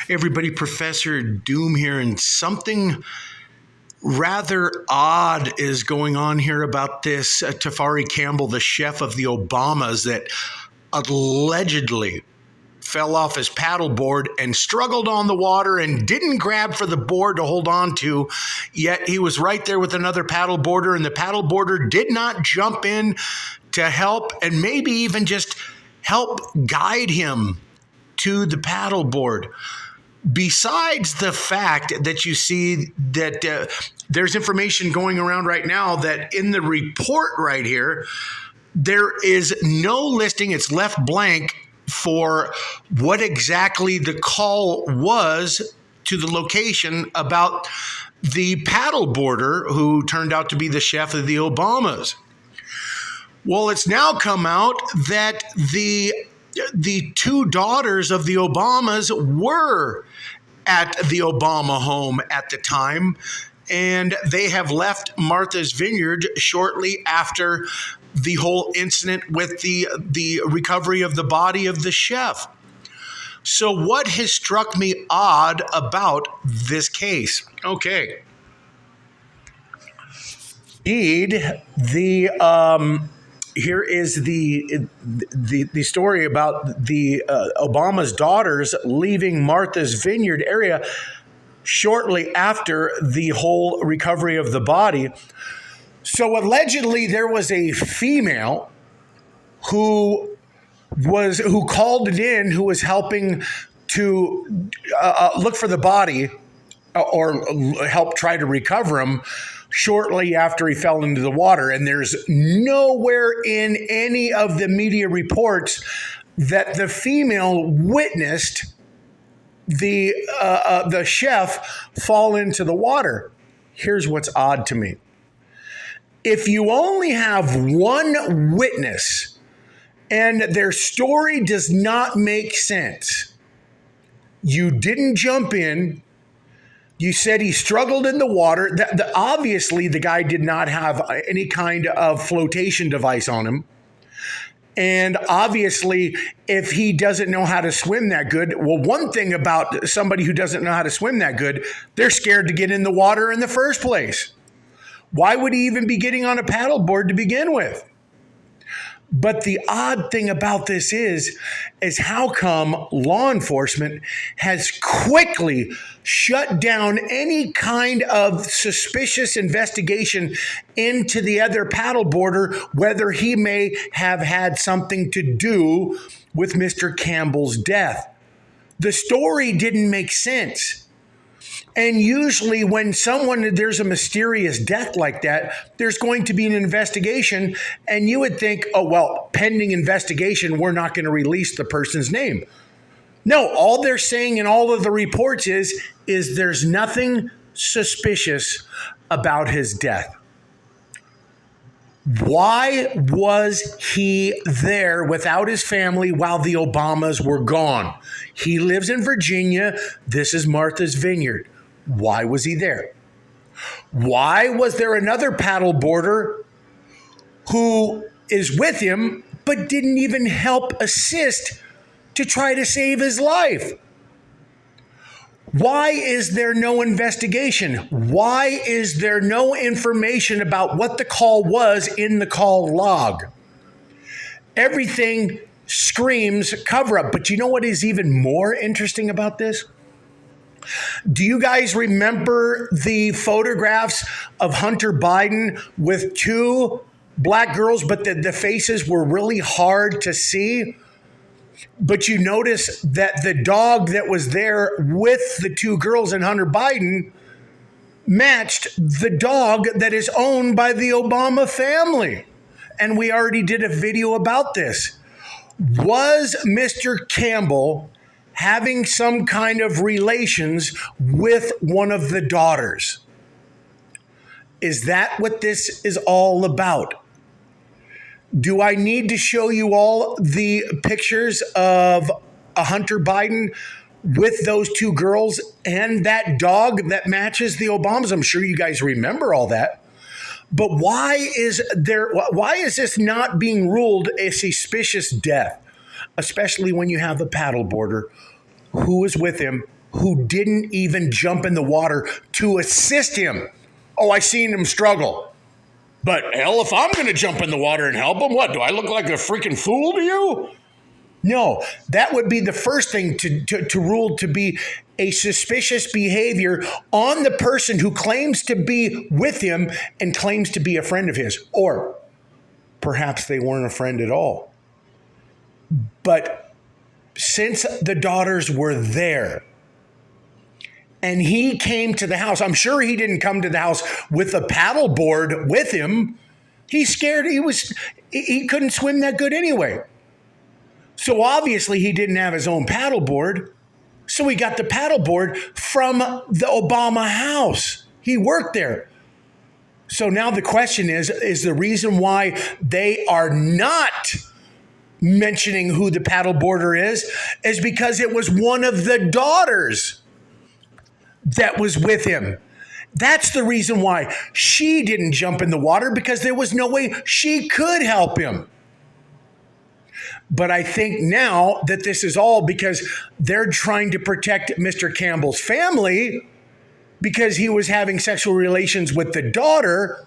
Everybody, Professor Doom here, and something rather odd is going on here about this Tafari Campbell, the chef of the Obamas, that allegedly fell off his paddleboard and struggled on the water and didn't grab for the board to hold on to, yet he was right there with another paddleboarder, and the paddleboarder did not jump in to help and maybe even just help guide him to the paddleboard. Besides the fact that you see that there's information going around right now that in the report right here, there is no listing, it's left blank for what exactly the call was to the location about the paddleboarder who turned out to be the chef of the Obamas. Well, it's now come out that the two daughters of the Obamas were at the Obama home at the time, and they have left Martha's Vineyard shortly after the whole incident with the recovery of the body of the chef. So what has struck me odd about this case? Okay. Here is the story about the Obama's daughters leaving Martha's Vineyard area shortly after the whole recovery of the body. So allegedly there was a female who called it in, who was helping to look for the body or help try to recover him shortly after he fell into the water. And there's nowhere in any of the media reports that the female witnessed the chef fall into the water. Here's what's odd to me. If you only have one witness and their story does not make sense, you didn't jump in, you said he struggled in the water. Obviously, the guy did not have any kind of flotation device on him. And obviously, if he doesn't know how to swim that good, well, one thing about somebody who doesn't know how to swim that good, they're scared to get in the water in the first place. Why would he even be getting on a paddleboard to begin with? But the odd thing about this is how come law enforcement has quickly shut down any kind of suspicious investigation into the other paddleboarder, whether he may have had something to do with Mr. Campbell's death. The story didn't make sense. And usually when there's a mysterious death like that, there's going to be an investigation, and you would think, oh, well, pending investigation, we're not going to release the person's name. No, all they're saying in all of the reports is there's nothing suspicious about his death. Why was he there without his family while the Obamas were gone? He lives in Virginia. This is Martha's Vineyard. Why was he there? Why was there another paddleboarder who is with him but didn't even help assist to try to save his life? Why is there no investigation? Why is there no information about what the call was in the call log? Everything screams cover up. But you know what is even more interesting about this? Do you guys remember the photographs of Hunter Biden with two black girls, but the faces were really hard to see? But you notice that the dog that was there with the two girls and Hunter Biden matched the dog that is owned by the Obama family. And we already did a video about this. Was Mr. Campbell having some kind of relations with one of the daughters? Is that what this is all about? Do I need to show you all the pictures of a Hunter Biden with those two girls and that dog that matches the Obamas? I'm sure you guys remember all that. But why is this not being ruled a suspicious death, especially when you have a paddleboarder who was with him, who didn't even jump in the water to assist him. Oh, I seen him struggle. But hell, if I'm going to jump in the water and help him, what? Do I look like a freaking fool to you? No, that would be the first thing to rule to be a suspicious behavior on the person who claims to be with him and claims to be a friend of his. Or perhaps they weren't a friend at all. But since the daughters were there and he came to the house, I'm sure he didn't come to the house with a paddleboard with him. He's scared. He couldn't swim that good anyway. So obviously he didn't have his own paddleboard. So he got the paddleboard from the Obama house. He worked there. So now the question is the reason why they are not mentioning who the paddleboarder is because it was one of the daughters that was with him. That's the reason why she didn't jump in the water, because there was no way she could help him. But I think now that this is all because they're trying to protect Mr. Campbell's family because he was having sexual relations with the daughter,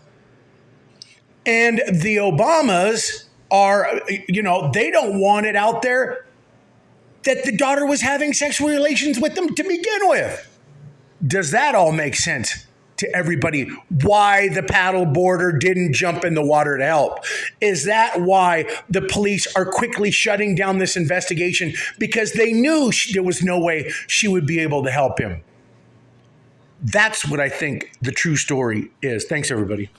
and the Obamas are, they don't want it out there that the daughter was having sexual relations with them to begin with. Does that all make sense to everybody? Why the paddleboarder didn't jump in the water to help? Is that why the police are quickly shutting down this investigation? Because they knew there was no way she would be able to help him. That's what I think the true story is. Thanks, everybody.